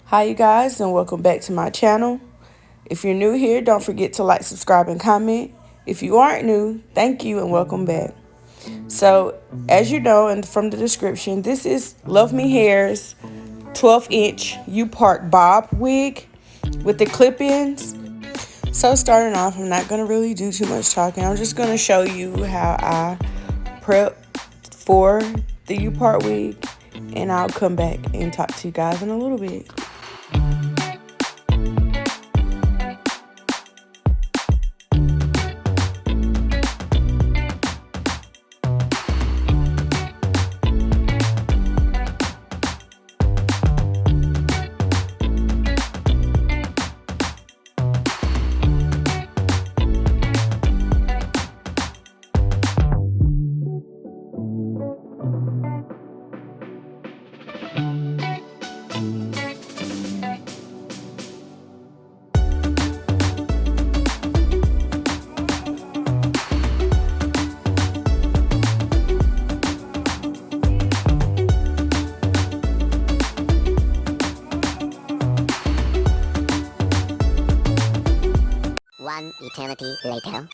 Hi you guys, and welcome back to my channel. If you're new here, don't forget to like, subscribe, and comment. If you aren't new, thank you and welcome back. So as you know, and from the description, this is LUVME Hair's 12-inch U-part Bob wig with the clip-ins. So starting off, I'm not going to really do too much talking. I'm just going to show you how I prep for the U-part wig, and I'll come back and talk to you guys in a little bit. One eternity later.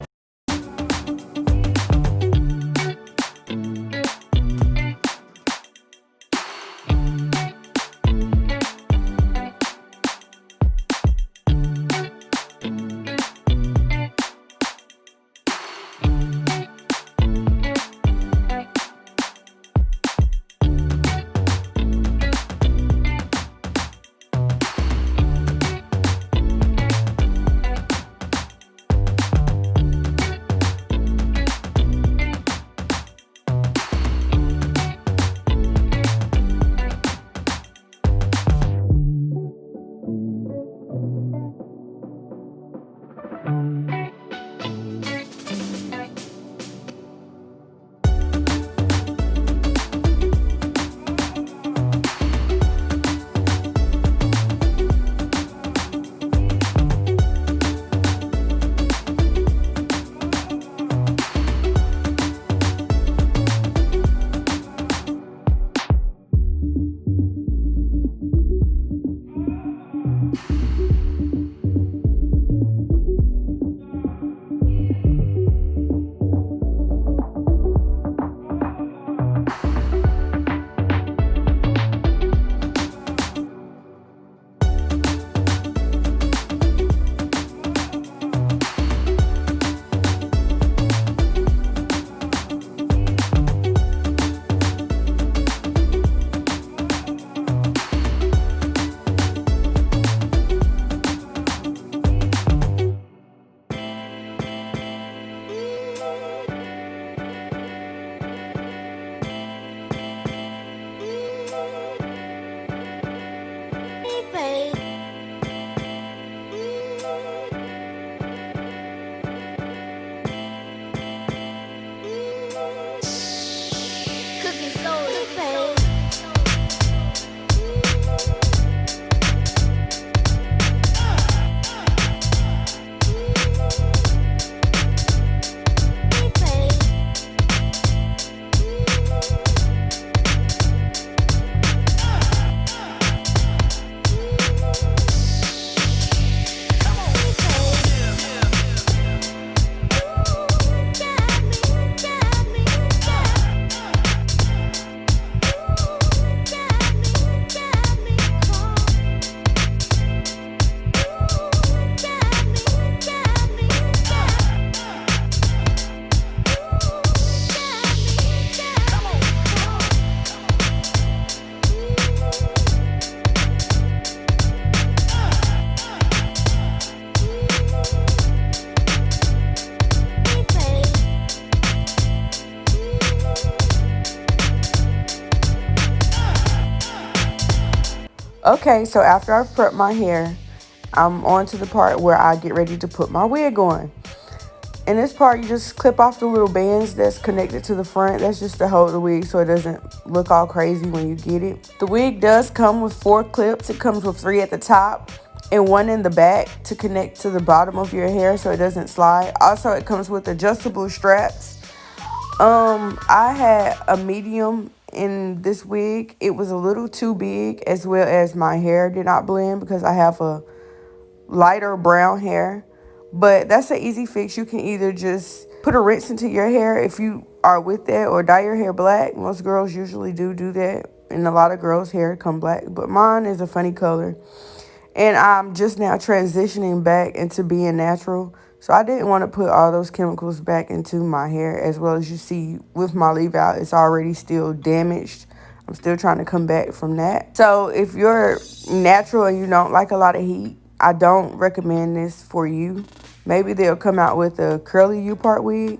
Okay, so after I've prepped my hair, I'm on to the part where I get ready to put my wig on. In this part, you just clip off the little bands that's connected to the front. That's just to hold the wig so it doesn't look all crazy when you get it. The wig does come with 4 clips. It comes with 3 at the top and 1 in the back to connect to the bottom of your hair so it doesn't slide. Also, it comes with adjustable straps. I had a medium in this wig, it was a little too big, as well as my hair did not blend because I have a lighter brown hair. But that's an easy fix. You can either just put a rinse into your hair if you are with that, or dye your hair black. Most girls usually do that, and a lot of girls' hair come black, but mine is a funny color. And I'm just now transitioning back into being natural. So I didn't want to put all those chemicals back into my hair. As well as you see with my leave out, it's already still damaged. I'm still trying to come back from that. So if you're natural and you don't like a lot of heat, I don't recommend this for you. Maybe they'll come out with a curly U-part wig.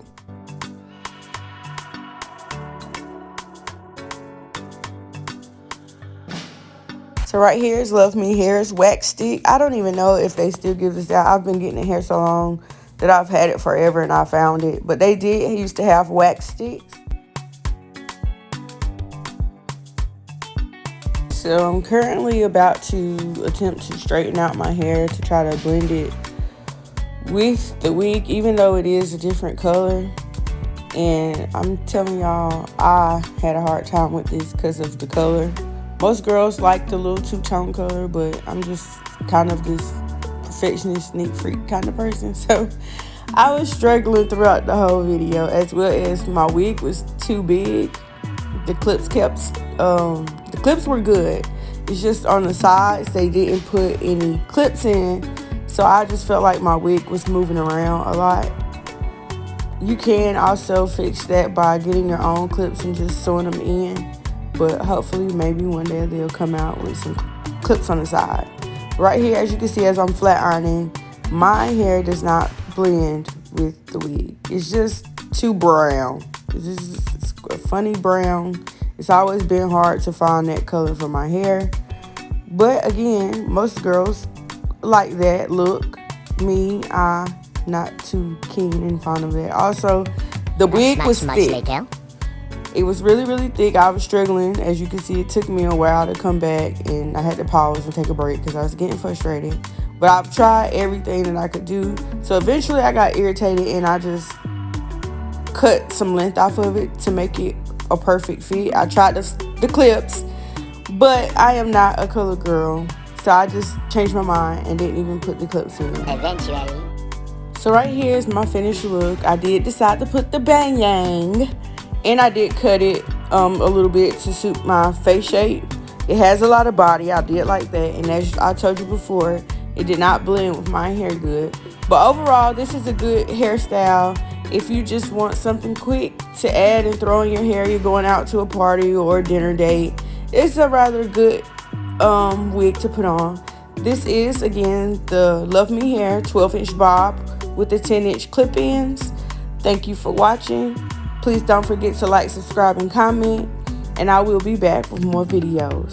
So right here is LUVME Hair's wax stick. I don't even know if they still give this out. I've been getting the hair so long that I've had it forever and I found it. But they did used to have wax sticks. So I'm currently about to attempt to straighten out my hair to try to blend it with the wig, even though it is a different color. And I'm telling y'all, I had a hard time with this because of the color. Most girls like the little two-tone color, but I'm just kind of this perfectionist, sneak freak kind of person. So I was struggling throughout the whole video, as well as my wig was too big. The clips the clips were good. It's just on the sides, they didn't put any clips in. So I just felt like my wig was moving around a lot. You can also fix that by getting your own clips and just sewing them in. But hopefully maybe one day they'll come out with some clips on the side. Right here, as you can see, as I'm flat ironing, my hair does not blend with the wig. It's just too brown. It's a funny brown. It's always been hard to find that color for my hair. But again, most girls like that look. Me, I'm not too keen and fond of that. Also, the wig was thick. It was really, really thick. I was struggling. As you can see, it took me a while to come back, and I had to pause and take a break because I was getting frustrated. But I've tried everything that I could do. So eventually I got irritated, and I just cut some length off of it to make it a perfect fit. I tried the clips, but I am not a color girl. So I just changed my mind and didn't even put the clips in. Eventually. So right here is my finished look. I did decide to put the bang-yang. And I did cut it a little bit to suit my face shape. It has a lot of body. I did like that. And as I told you before, it did not blend with my hair good. But overall, this is a good hairstyle. If you just want something quick to add and throw in your hair, you're going out to a party or a dinner date, it's a rather good wig to put on. This is, again, the LUVME Hair 12-inch bob with the 10-inch clip-ins. Thank you for watching. Please don't forget to like, subscribe, and comment, and I will be back with more videos.